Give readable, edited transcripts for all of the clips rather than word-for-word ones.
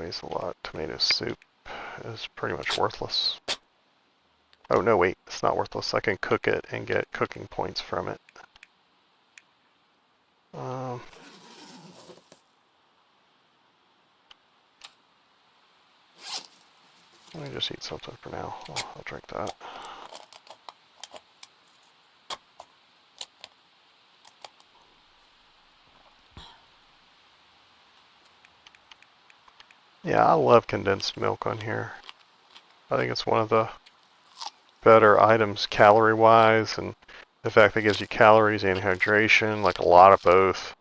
weighs a lot. Tomato soup is pretty much worthless. Oh no, wait, it's not worthless. I can cook it and get cooking points from it. Let me just eat something for now. I'll drink that. Yeah, I love condensed milk on here. I think it's one of the better items calorie-wise, and the fact that it gives you calories and hydration, like a lot of both.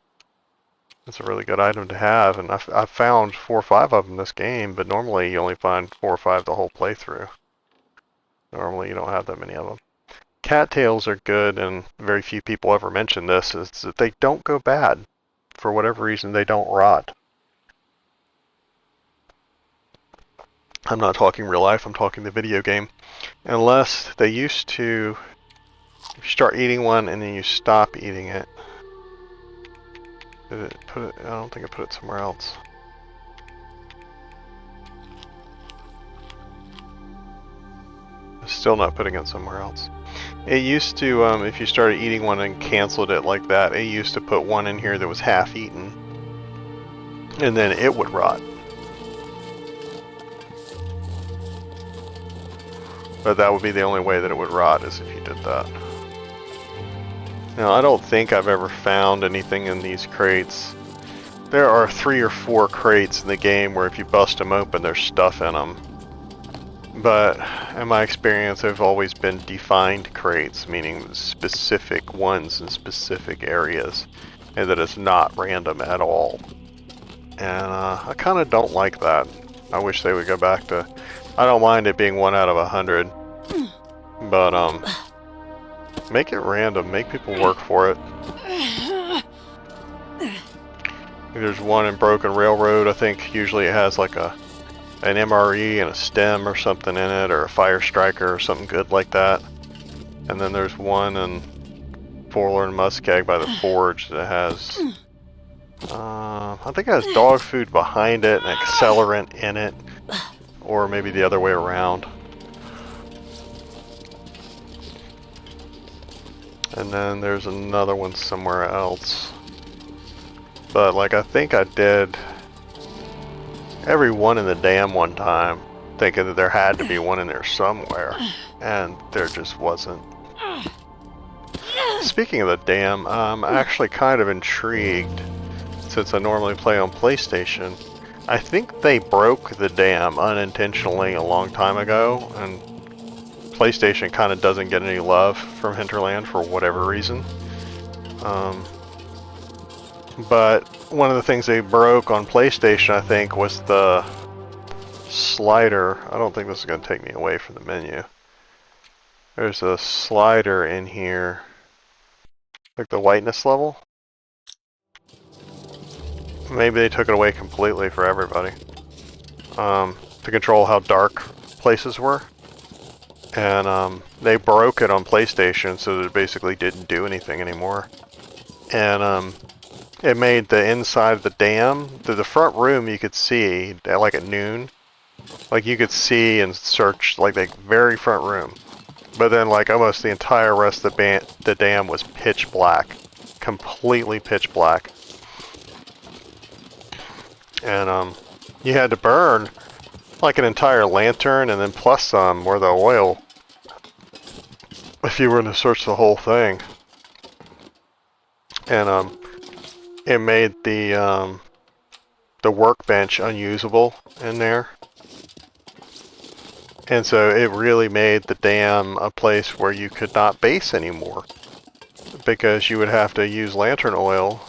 It's a really good item to have, and I've found 4 or 5 of them this game, but normally you only find 4 or 5 the whole playthrough. Normally you don't have that many of them. Cattails are good, and very few people ever mention this, is that they don't go bad. For whatever reason, they don't rot. I'm not talking real life, I'm talking the video game. Unless they used to, if you start eating one and then you stop eating it. Did it put it? I don't think I put it somewhere else. I'm still not putting it somewhere else. It used to, if you started eating one and canceled it like that, it used to put one in here that was half eaten. And then it would rot. But that would be the only way that it would rot, is if you did that. Now, I don't think I've ever found anything in these crates. There are 3 or 4 crates in the game where if you bust them open, there's stuff in them. But in my experience, they've always been defined crates, meaning specific ones in specific areas, and that it's not random at all. And I kind of don't like that. I wish they would go back to... I don't mind it being 1 out of 100, but make it random. Make people work for it. There's one in Broken Railroad. I think usually it has like an MRE and a stem or something in it, or a fire striker or something good like that. And then there's one in Forlorn Muskeg by the Forge that has, I think it has dog food behind it and accelerant in it, or maybe the other way around. And then there's another one somewhere else. But like I think I did every one in the dam one time, thinking that there had to be one in there somewhere, and there just wasn't. Speaking of the dam, I'm actually kind of intrigued, since I normally play on PlayStation. I think they broke the dam unintentionally a long time ago, and PlayStation kind of doesn't get any love from Hinterland for whatever reason. But one of the things they broke on PlayStation, I think, was the slider. I don't think this is going to take me away from the menu. There's a slider in here, like the whiteness level. Maybe they took it away completely for everybody, to control how dark places were. And they broke it on PlayStation, so that it basically didn't do anything anymore. And it made the inside of the dam, the front room you could see, like at noon, like you could see and search like the very front room. But then like almost the entire rest of the dam was pitch black, completely pitch black. And you had to burn like an entire lantern and then plus some or the oil if you were to search the whole thing. And it made the workbench unusable in there. And so it really made the dam a place where you could not base anymore, because you would have to use lantern oil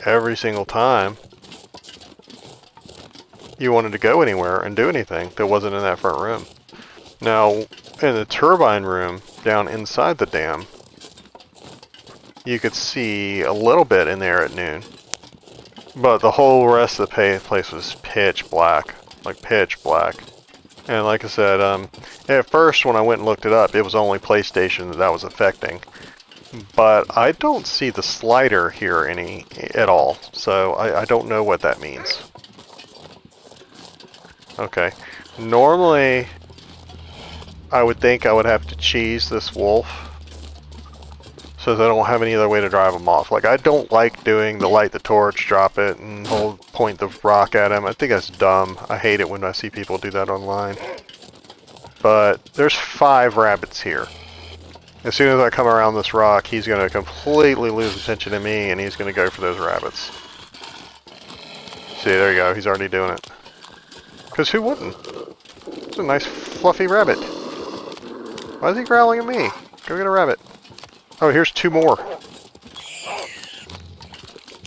every single time you wanted to go anywhere and do anything that wasn't in that front room. Now, in the turbine room down inside the dam, you could see a little bit in there at noon, but the whole rest of the place was pitch black, like pitch black. And like I said, at first when I went and looked it up, it was only PlayStation that was affecting. But I don't see the slider here at all, so I don't know what that means. Okay. Normally, I would think I would have to cheese this wolf so that I don't have any other way to drive him off. Like, I don't like doing the light the torch, drop it, and point the rock at him. I think that's dumb. I hate it when I see people do that online. But there's 5 rabbits here. As soon as I come around this rock, he's going to completely lose attention to me, and he's going to go for those rabbits. See, there you go. He's already doing it. Because who wouldn't? It's a nice fluffy rabbit. Why is he growling at me? Go get a rabbit. Oh, here's 2 more.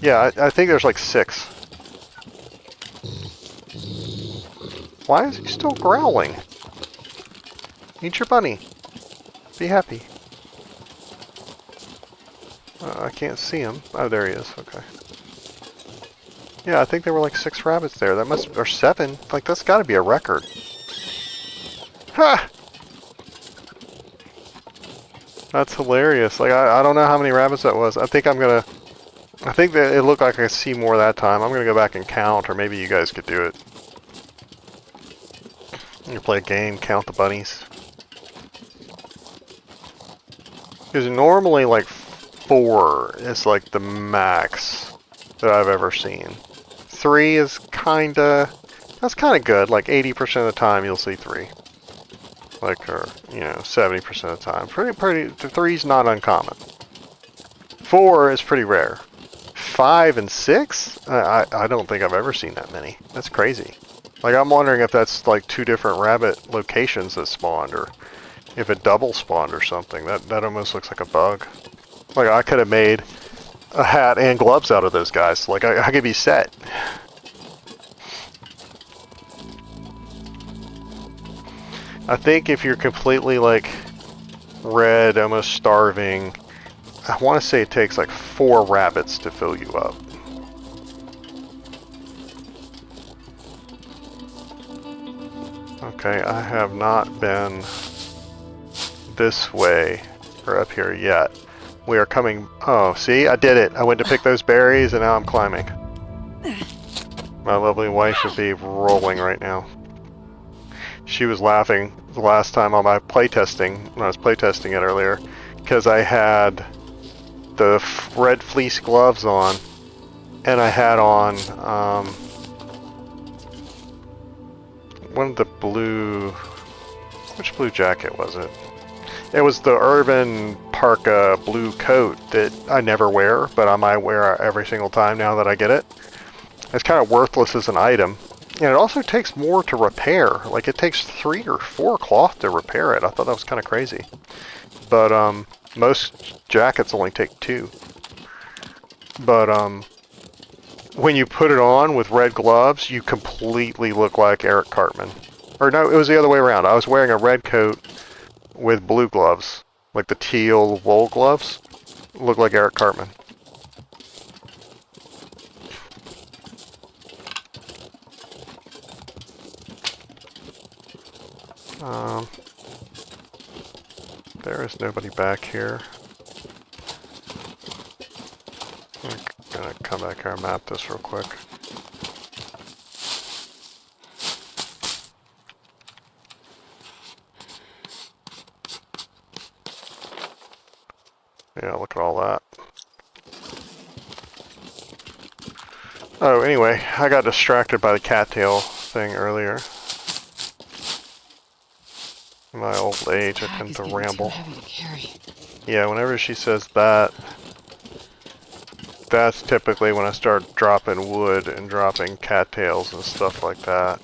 Yeah, I think there's like 6. Why is he still growling? Eat your bunny. Be happy. I can't see him. Oh, there he is. Okay. Yeah, I think there were like 6 rabbits there. That must, or 7. Like, that's got to be a record. Ha! That's hilarious. Like, I don't know how many rabbits that was. I think that it looked like I could see more that time. I'm gonna go back and count, or maybe you guys could do it. You play a game, count the bunnies. Because normally, like, 4 is like the max that I've ever seen. 3 is that's kinda good. Like 80% of the time you'll see 3. Like, or, 70% of the time. Pretty, 3's not uncommon. 4 is pretty rare. 5 and 6? I don't think I've ever seen that many. That's crazy. Like, I'm wondering if that's like 2 different rabbit locations that spawned, or if it double spawned or something. That almost looks like a bug. Like, I could have made a hat and gloves out of those guys. Like, I could be set. I think if you're completely, like, red, almost starving, I want to say it takes like 4 rabbits to fill you up. Okay, I have not been this way or up here yet. We are coming... Oh, see? I did it! I went to pick those berries and now I'm climbing. My lovely wife would be rolling right now. She was laughing the last time on my playtesting, when I was playtesting it earlier, because I had the red fleece gloves on, and I had on one of the blue... Which blue jacket was it? It was the Urban Parka blue coat that I never wear, but I might wear every single time now that I get it. It's kind of worthless as an item. And it also takes more to repair. Like, it takes 3 or 4 cloth to repair it. I thought that was kind of crazy. But, most jackets only take 2. But, when you put it on with red gloves, you completely look like Eric Cartman. Or no, it was the other way around. I was wearing a red coat with blue gloves. Like the teal wool gloves. Looked like Eric Cartman. There is nobody back here. I'm gonna come back here and map this real quick. Yeah, look at all that. Oh, anyway, I got distracted by the cattail thing earlier. In my old age, I tend to ramble. Yeah, whenever she says that, that's typically when I start dropping wood and dropping cattails and stuff like that.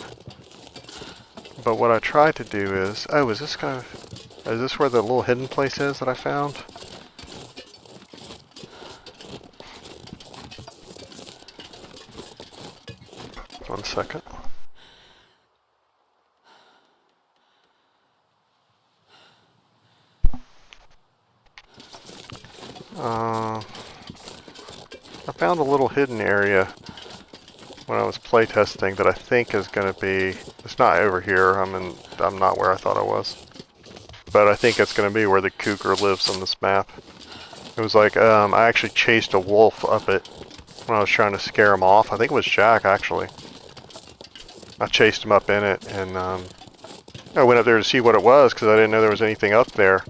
But what I try to do is... Oh, is this where the little hidden place is that I found? One second. I found a little hidden area when I was playtesting that I think is going to be... It's not over here. I'm not where I thought I was. But I think it's going to be where the cougar lives on this map. It was like, I actually chased a wolf up it when I was trying to scare him off. I think it was Jack, actually. I chased him up in it, and I went up there to see what it was because I didn't know there was anything up there.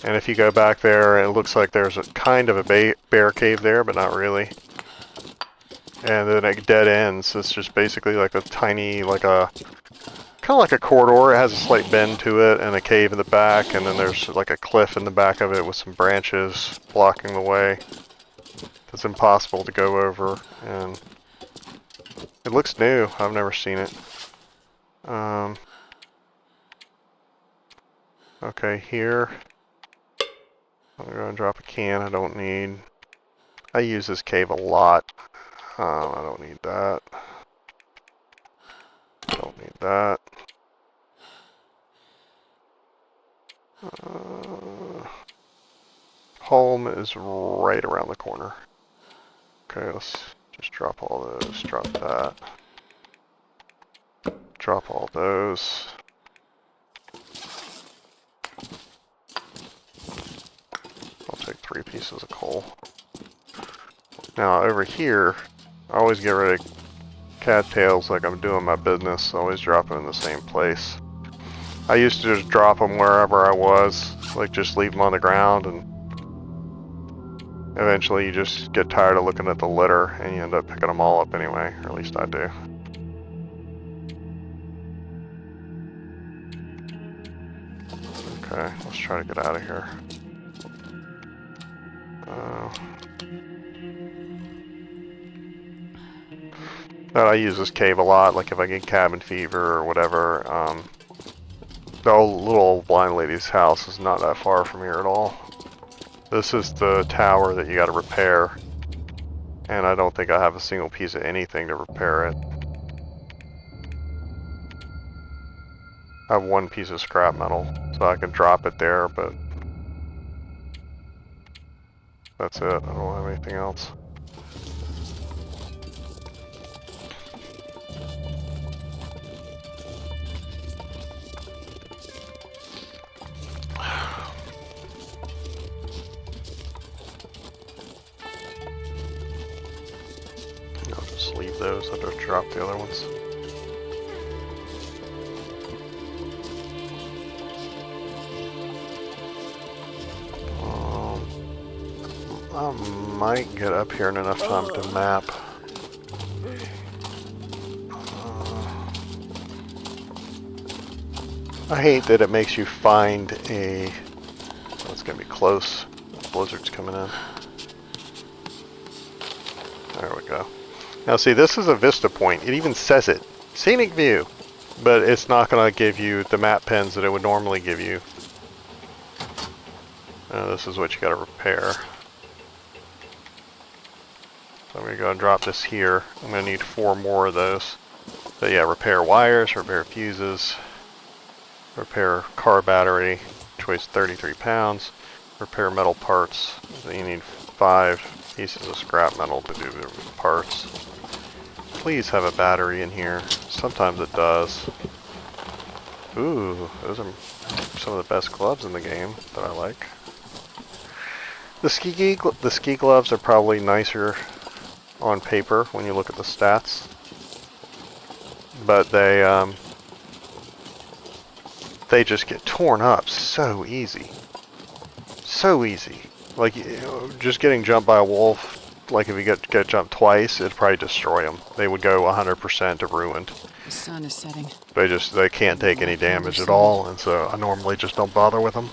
And if you go back there, it looks like there's a kind of a bear cave there, but not really. And then it dead ends. It's just basically like a tiny, kind of like a corridor. It has a slight bend to it and a cave in the back, and then there's like a cliff in the back of it with some branches blocking the way. It's impossible to go over, and it looks new. I've never seen it. Okay, here. I'm going to drop a can I don't need. I use this cave a lot. I don't need that. Don't need that. Home is right around the corner. Okay, let's just drop all those. Drop that. Drop all those. I'll take 3 pieces of coal. Now over here, I always get rid of cattails like I'm doing my business. I always drop them in the same place. I used to just drop them wherever I was, like just leave them on the ground, and eventually you just get tired of looking at the litter and you end up picking them all up anyway, or at least I do. Okay, let's try to get out of here. I use this cave a lot, like if I get cabin fever or whatever. The little old blind lady's house is not that far from here at all. This is the tower that you gotta repair. And I don't think I have a single piece of anything to repair it. I have 1 piece of scrap metal, so I can drop it there, but that's it. I don't have anything else. I'll just leave those. I'll just drop the other ones. I might get up here in enough time to map. I hate that it makes you find a... Oh, it's going to be close. The blizzard's coming in. There we go. Now see, this is a vista point. It even says it. Scenic view. But it's not going to give you the map pins that it would normally give you. This is what you got to repair. So I'm going to go and drop this here. I'm going to need 4 more of those. But yeah, repair wires, repair fuses, repair car battery, which weighs 33 pounds, repair metal parts. So you need 5 pieces of scrap metal to do the parts. Please have a battery in here. Sometimes it does. Ooh, those are some of the best gloves in the game that I like. The ski gloves are probably nicer on paper when you look at the stats, but they just get torn up so easy. So easy. Like, just getting jumped by a wolf, like if you get jumped twice, it'd probably destroy them. They would go 100% to ruined. The sun is setting. They can't take any damage at all, and so I normally just don't bother with them.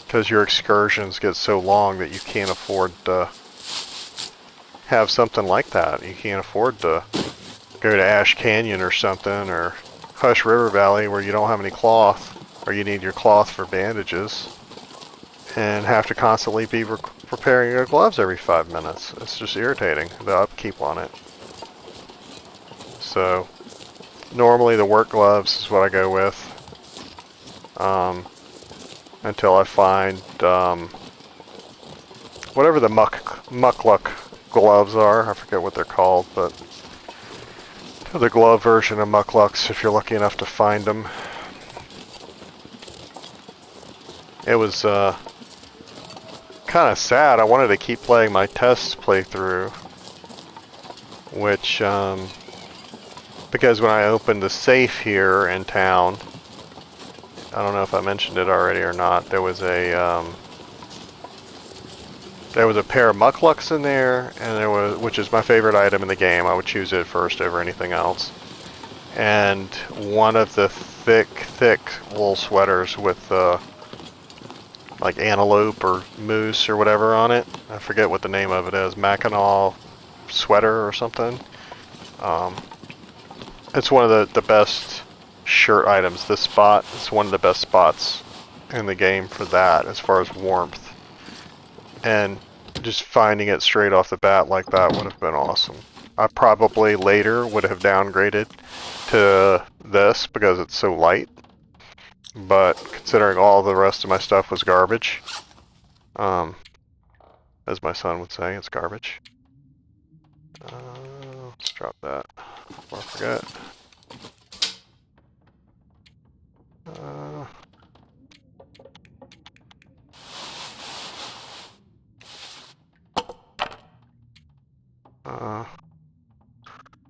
Because your excursions get so long that you can't afford to have something like that. You can't afford to go to Ash Canyon or something, or Hush River Valley where you don't have any cloth, or you need your cloth for bandages, and have to constantly be preparing your gloves every 5 minutes. It's just irritating, the upkeep on it. So, normally the work gloves is what I go with. Until I find whatever the muckluck gloves are. I forget what they're called, but the glove version of mucklucks if you're lucky enough to find them. It was kind of sad. I wanted to keep playing my test playthrough, which Because when I opened the safe here in town, I don't know if I mentioned it already or not, there was a pair of mucklucks in there, and there was, which is my favorite item in the game. I would choose it first over anything else. And one of the thick wool sweaters with like antelope or moose or whatever on it. I forget what the name of it is. Mackinaw sweater or something. It's one of the best shirt items. This spot is one of the best spots in the game for that as far as warmth. And just finding it straight off the bat like that would have been awesome. I probably later would have downgraded to this because it's so light. But considering all the rest of my stuff was garbage, as my son would say, it's garbage. Let's drop that before I forget.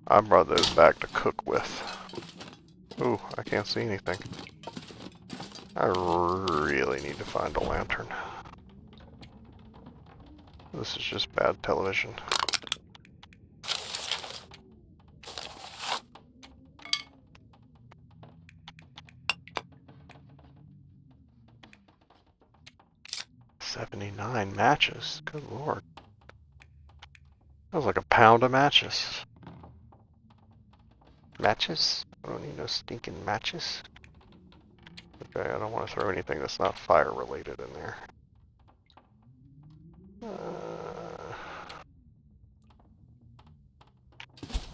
I brought those back to cook with. Ooh, I can't see anything. I really need to find a lantern. This is just bad television. $79 matches. Good lord. That was like a pound of matches. Matches? I don't need no stinking matches. Okay, I don't want to throw anything that's not fire related in there.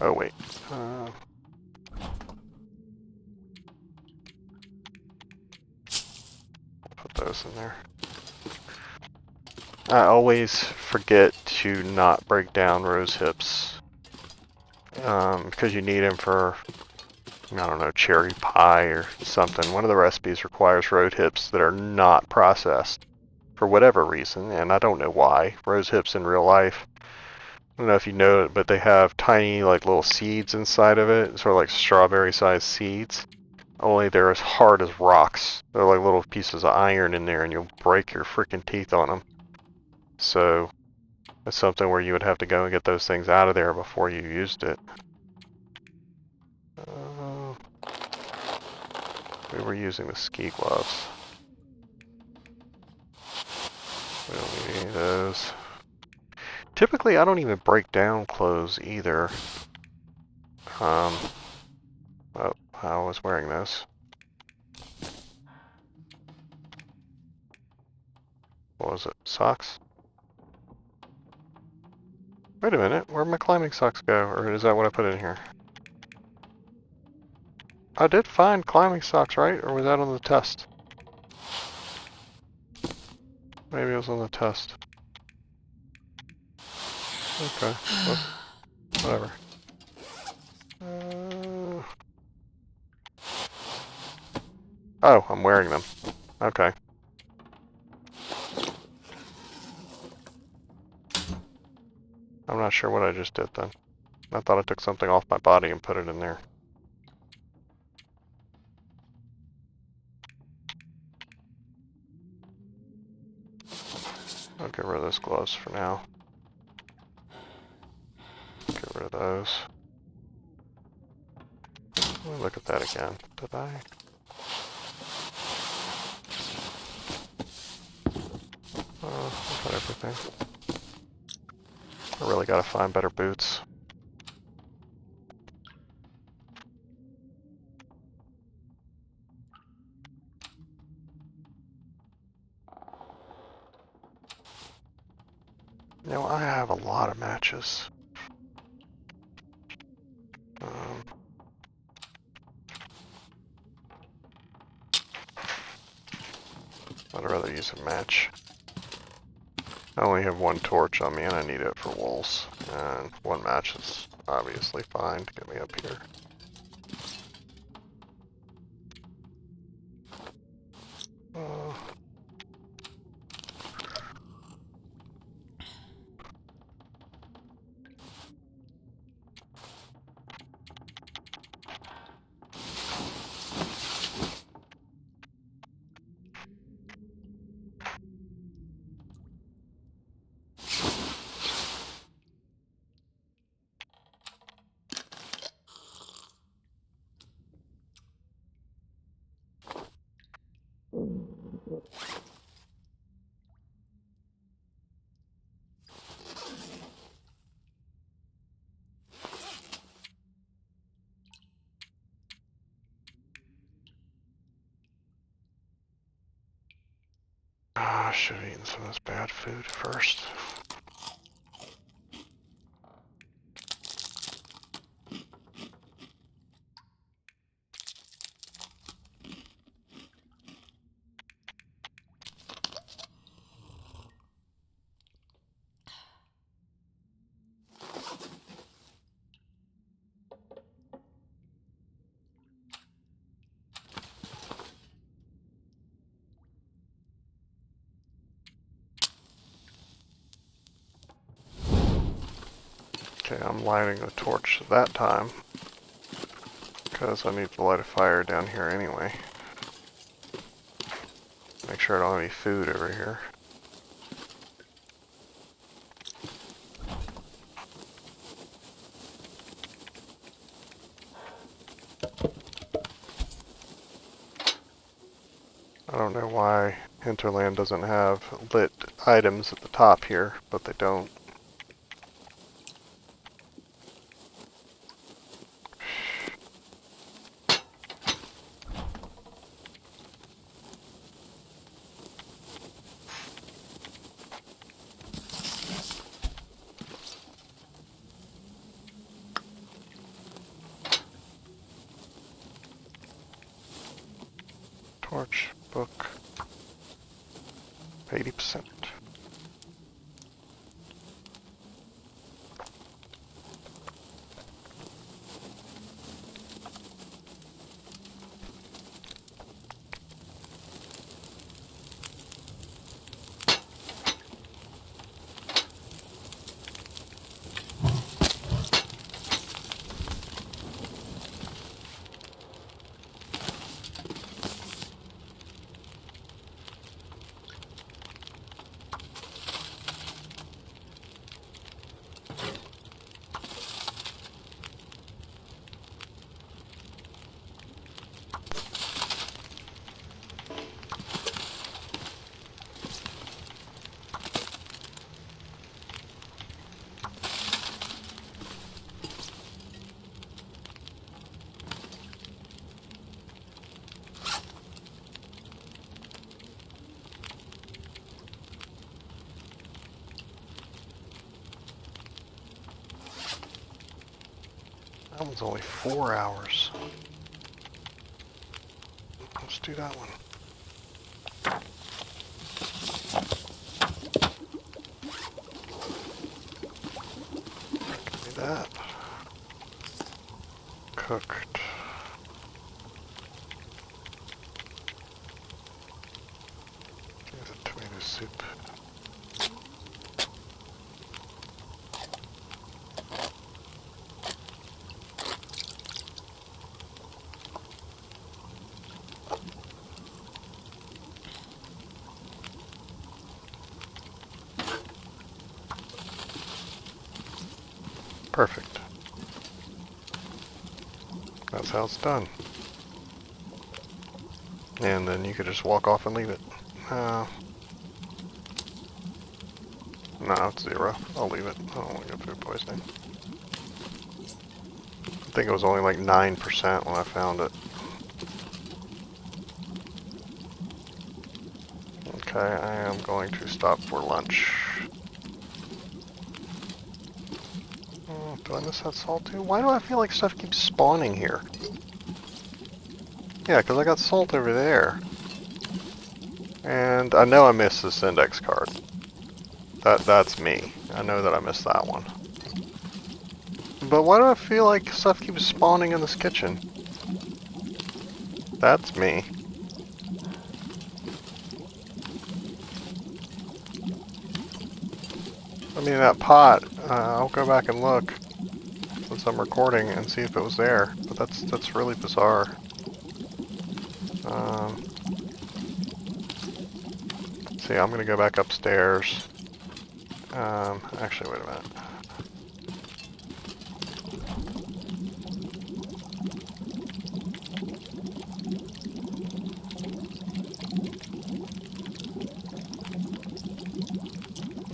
Oh wait. Put those in there. I always forget to not break down rose hips. Because you need them for, I don't know, cherry pie or something. One of the recipes requires rose hips that are not processed for whatever reason, and I don't know why. Rose hips in real life, I don't know if you know it, but they have tiny like little seeds inside of it, sort of like strawberry sized seeds. Only they're as hard as rocks. They're like little pieces of iron in there and you'll break your freaking teeth on them. So it's something where you would have to go and get those things out of there before you used it. We were using the ski gloves. We don't need any of those. Typically, I don't even break down clothes either. Oh, I was wearing this. What was it? Socks? Wait a minute, where'd my climbing socks go? Or is that what I put in here? I did find climbing socks, right? Or was that on the test? Maybe it was on the test. Okay, well, whatever. Oh, I'm wearing them. Okay. I'm not sure what I just did then. I thought I took something off my body and put it in there. I'll get rid of those gloves for now. Get rid of those. Let me look at that again. Did I? I've got everything. I really gotta find better boots. You know, I have a lot of matches. I'd rather use a match. I only have one torch on me and I need it for wolves. And one match is obviously fine to get me up here. should have eaten some of this bad food first. Okay, I'm lighting the torch that time, because I need to light a fire down here anyway. Make sure I don't have any food over here. I don't know why Hinterland doesn't have lit items at the top here, but they don't. Torch, book, 80%. That one's only 4 hours. Let's do that one. Give me that. Cooked. Here's a tomato soup. Perfect. That's how it's done. And then you could just walk off and leave it. No, it's 0. I'll leave it. I don't want to get food poisoning. I think it was only like 9% when I found it. Okay, I am going to stop for lunch. Do I miss that salt too? Why do I feel like stuff keeps spawning here? Yeah, because I got salt over there. And I know I missed this index card. That's me. I know that I missed that one. But why do I feel like stuff keeps spawning in this kitchen? That's me. I mean, that pot, I'll go back and look since I'm recording and see if it was there. But that's really bizarre. See, I'm gonna go back upstairs. Actually, wait a minute.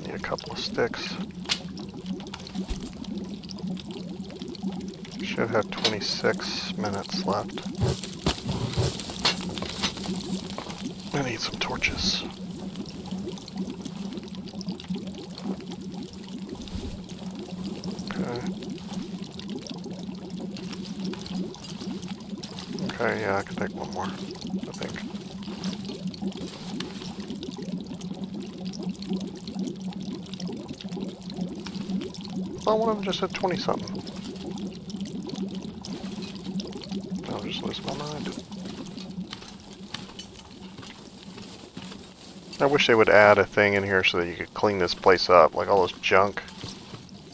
Need a couple of sticks. Should have 26 minutes left. I need some torches. Okay, yeah, I can take one more, I think. Well, one of them just said 20-something. I'll just lose my mind. I wish they would add a thing in here so that you could clean this place up, like all this junk.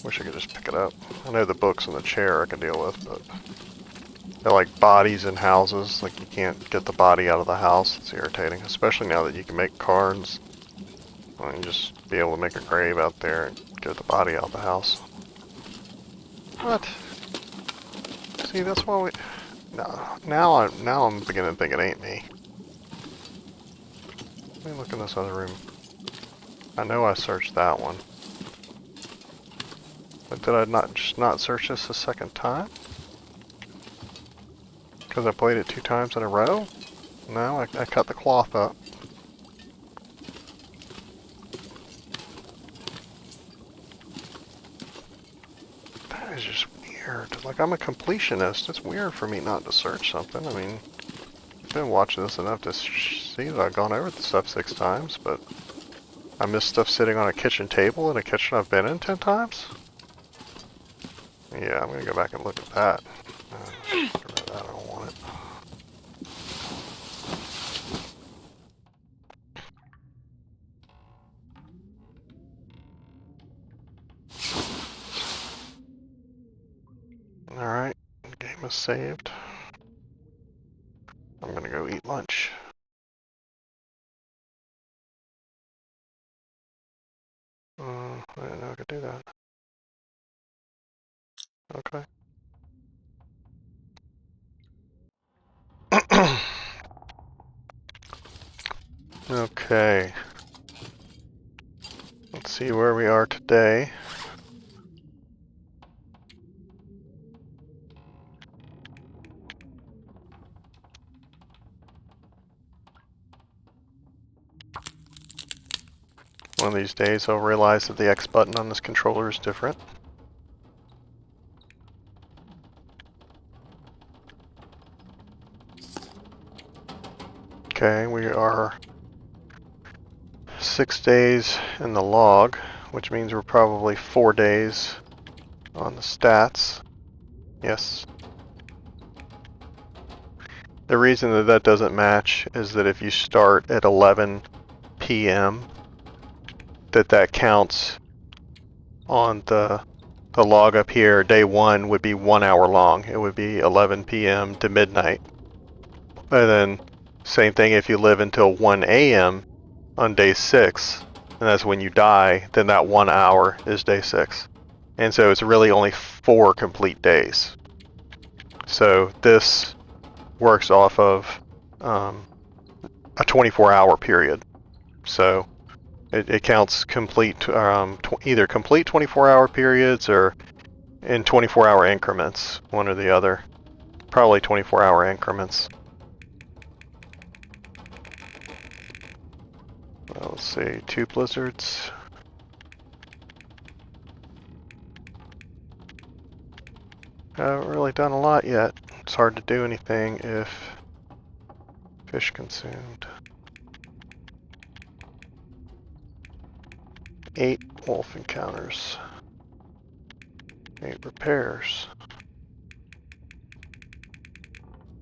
Wish I could just pick it up. I know the books and the chair I can deal with, but they're like bodies in houses. Like you can't get the body out of the house. It's irritating, especially now that you can make cards. Well, you just be able to make a grave out there and get the body out of the house. What? See, that's why we... No, now I'm beginning to think it ain't me. Let me look in this other room. I know I searched that one. But did I not search this a second time? Because I played it 2 times in a row? No, I cut the cloth up. That is just weird. Like, I'm a completionist. It's weird for me not to search something. I mean, I've been watching this enough to see that I've gone over the stuff 6 times, but I missed stuff sitting on a kitchen table in a kitchen I've been in 10 times? Yeah, I'm gonna go back and look at that. Get rid of that, I don't want it. Alright, the game is saved. I'm gonna go eat lunch. I didn't know I could do that. Okay. Okay. Let's see where we are today. One of these days I'll realize that the X button on this controller is different. Okay, we are 6 days in the log, which means we're probably 4 days on the stats. Yes. The reason that that doesn't match is that if you start at 11 p.m., that counts on the log up here. Day 1 would be 1 hour long. It would be 11 p.m. to midnight. And then same thing if you live until 1 a.m. on day 6, and that's when you die, then that 1 hour is day 6. And so it's really only 4 complete days. So this works off of a 24-hour period. So it counts complete, either complete 24-hour periods or in 24-hour increments, one or the other. Probably 24-hour increments. Let's see, 2 blizzards. Haven't really done a lot yet. It's hard to do anything if fish consumed. 8 wolf encounters. 8 repairs.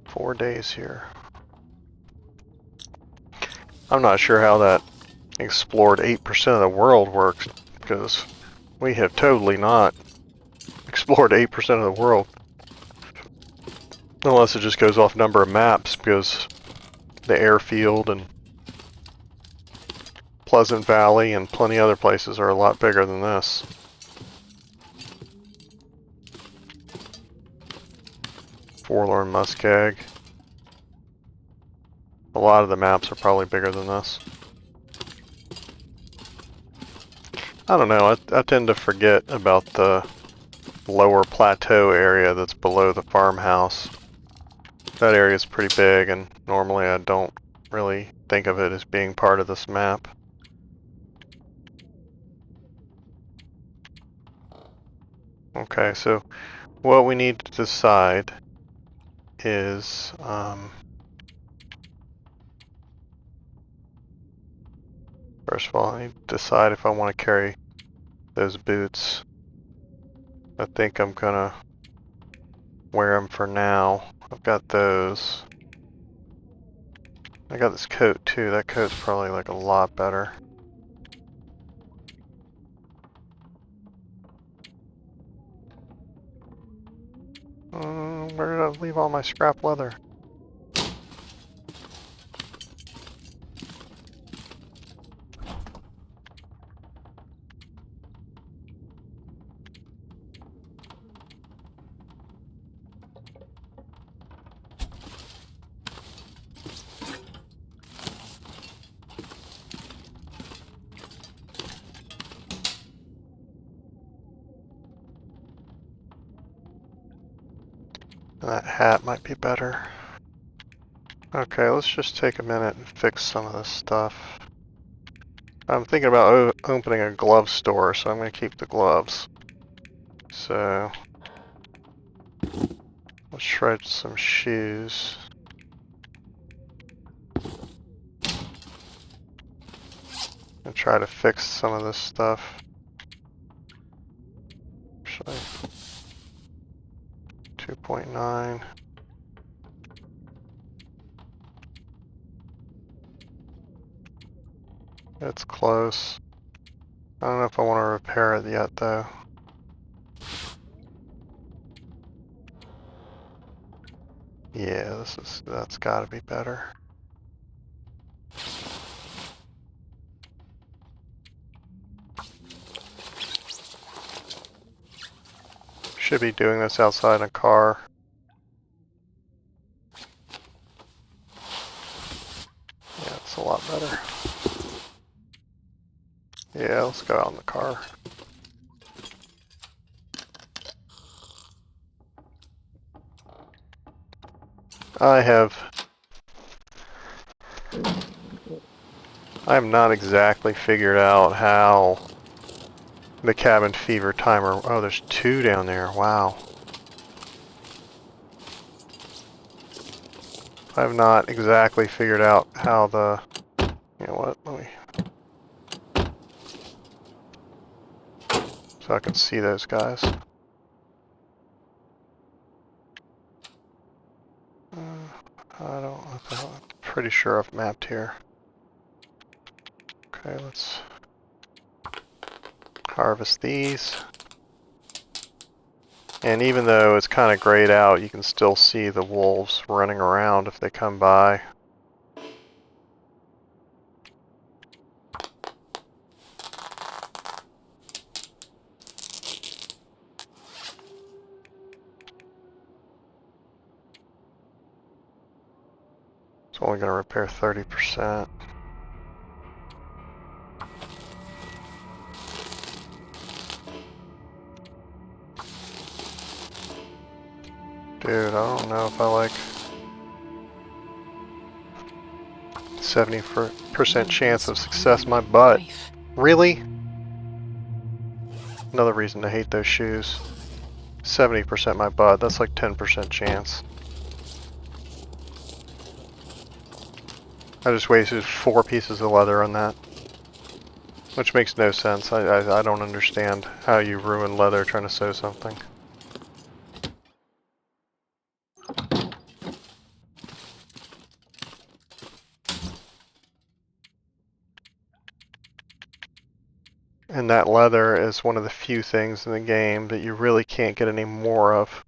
4 days here. I'm not sure how that explored 8% of the world works, because we have totally not explored 8% of the world. Unless it just goes off number of maps, because the airfield and Pleasant Valley and plenty other places are a lot bigger than this. Forlorn Muskeg. A lot of the maps are probably bigger than this. I don't know, I tend to forget about the lower plateau area that's below the farmhouse. That area is pretty big, and normally I don't really think of it as being part of this map. Okay, so what we need to decide is, first of all, I need to decide if I want to carry those boots. I think I'm gonna wear them for now. I've got those. I got this coat too. That coat's probably like a lot better. Where did I leave all my scrap leather? That hat might be better. Okay, let's just take a minute and fix some of this stuff. I'm thinking about opening a glove store, so I'm going to keep the gloves. So, let's try some shoes. And try to fix some of this stuff. Actually, 2.9. It's close. I don't know if I want to repair it yet, though. Yeah, that's got to be better. Should be doing this outside in a car. Yeah, it's a lot better. Yeah, let's go out in the car. I have not exactly figured out how the cabin fever timer. Oh, there's 2 down there. Wow. I have not exactly figured out how the. You know what? Let me. So I can see those guys. I'm pretty sure I've mapped here. Okay, let's harvest these. And even though it's kind of grayed out, you can still see the wolves running around if they come by. It's only going to repair 30%. Dude, I don't know if I like 70% chance of success my butt. Really? Another reason to hate those shoes. 70% my butt, that's like 10% chance. I just wasted 4 pieces of leather on that. Which makes no sense. I don't understand how you ruin leather trying to sew something. And that leather is one of the few things in the game that you really can't get any more of.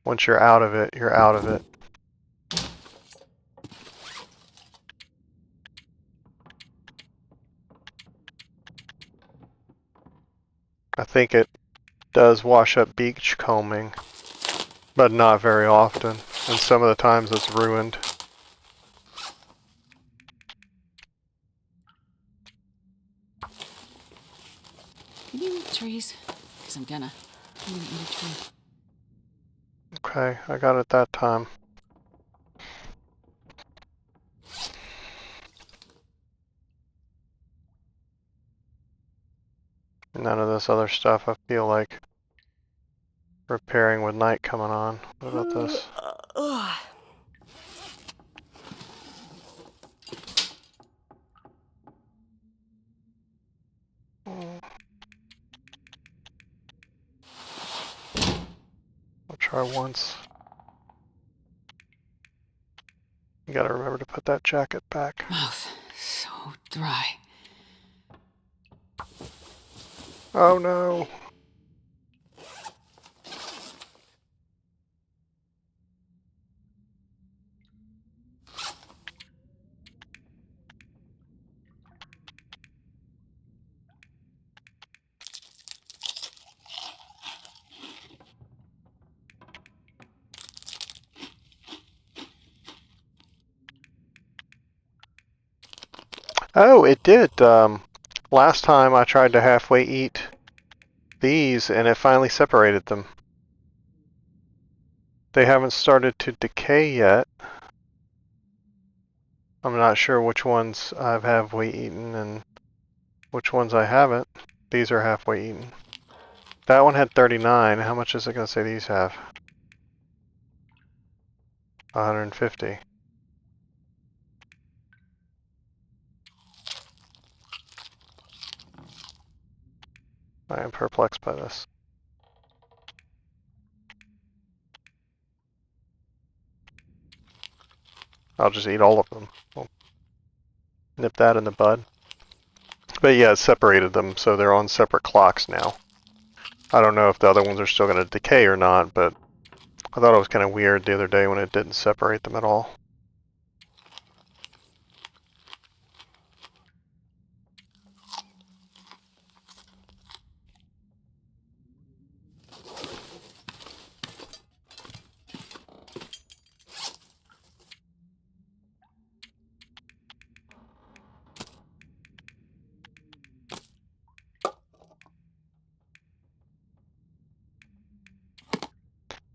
Once you're out of it, you're out of it. I think it does wash up beach combing, but not very often. And some of the times it's ruined. Can you eat trees? Because I'm gonna eat a tree. Okay, I got it that time. None of this other stuff I feel like repairing with night coming on. What about this? I'll try once. You gotta remember to put that jacket back. Mouth so dry. Oh no! Oh, it did. Last time I tried to halfway eat these and it finally separated them. They haven't started to decay yet. I'm not sure which ones I've halfway eaten and which ones I haven't. These are halfway eaten. That one had 39. How much is it going to say these have? 150. I am perplexed by this. I'll just eat all of them. We'll nip that in the bud. But yeah, it separated them, so they're on separate clocks now. I don't know if the other ones are still going to decay or not, but I thought it was kind of weird the other day when it didn't separate them at all.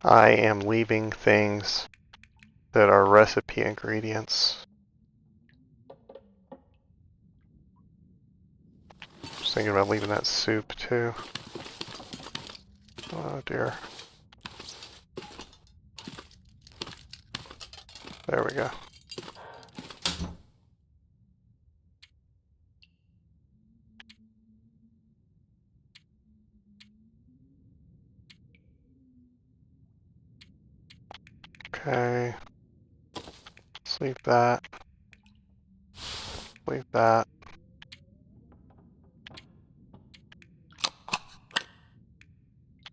I am leaving things that are recipe ingredients. Just thinking about leaving that soup too. Oh dear. There we go. Okay. Let's leave that. Leave that.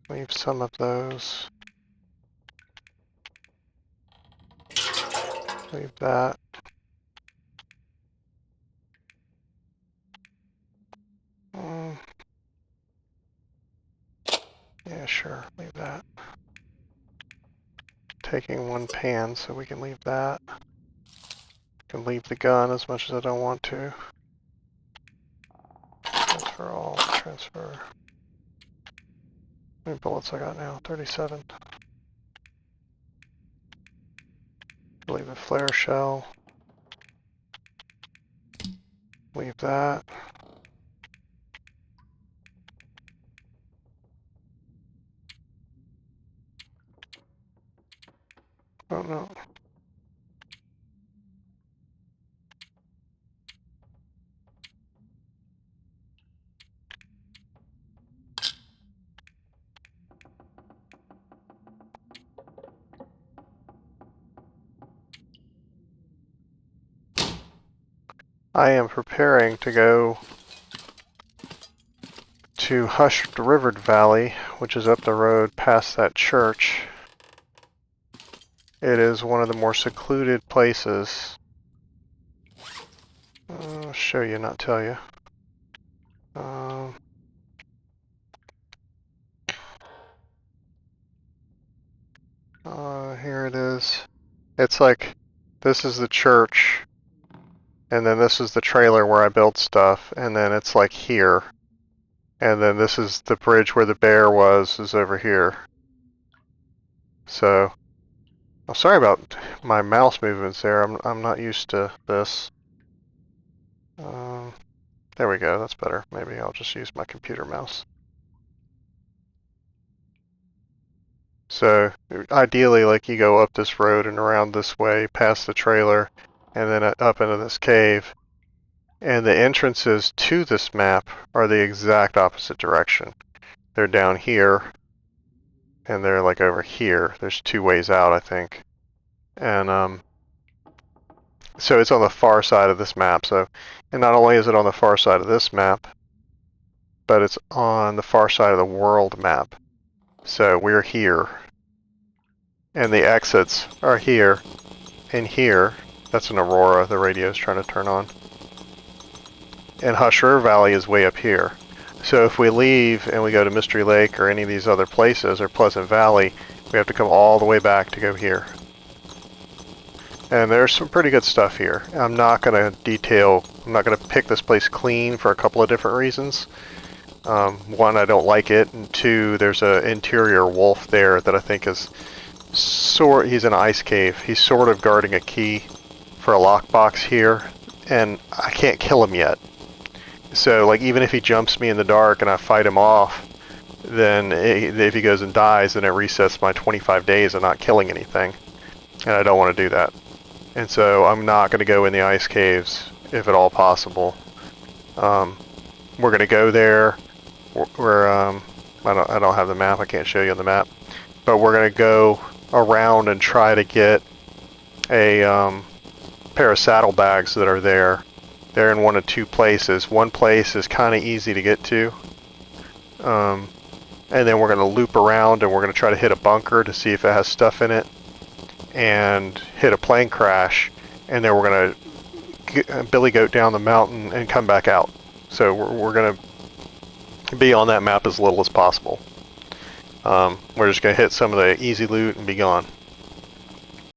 Leave some of those. Leave that. Yeah, sure. Leave that. Taking one pan, so we can leave that. Can leave the gun as much as I don't want to. Transfer all. Transfer. How many bullets I got now? 37. Leave a flare shell. Leave that. Oh no. I am preparing to go to Hushed River Valley, which is up the road past that church. It is one of the more secluded places. I'll show you, not tell you. Here it is. It's like, this is the church, and then this is the trailer where I built stuff, and then it's like here. And then this is the bridge where the bear was, is over here. So, I'm sorry about my mouse movements there. I'm not used to this. There we go, that's better. Maybe I'll just use my computer mouse. So ideally, like, you go up this road and around this way, past the trailer, and then up into this cave. And the entrances to this map are the exact opposite direction. They're down here, and they're like over here. There's 2 ways out, I think. And so it's on the far side of this map. So, and not only is it on the far side of this map, but it's on the far side of the world map. So we're here, and the exits are here and here. That's an Aurora the radio's trying to turn on. And Hush River Valley is way up here. So if we leave and we go to Mystery Lake or any of these other places, or Pleasant Valley, we have to come all the way back to go here. And there's some pretty good stuff here. I'm not going to pick this place clean for a couple of different reasons. One, I don't like it, and 2, there's an interior wolf there that I think is he's in an ice cave. He's sort of guarding a key for a lockbox here, and I can't kill him yet. So, like, even if he jumps me in the dark and I fight him off, then if he goes and dies, then it resets my 25 days of not killing anything. And I don't want to do that. And so I'm not going to go in the ice caves, if at all possible. We're going to go there. I don't have the map. I can't show you on the map. But we're going to go around and try to get a pair of saddlebags that are there. They're in one of 2 places. One place is kind of easy to get to. And then we're going to loop around and we're going to try to hit a bunker to see if it has stuff in it. And hit a plane crash. And then we're going to billy goat down the mountain and come back out. So we're going to be on that map as little as possible. We're just going to hit some of the easy loot and be gone.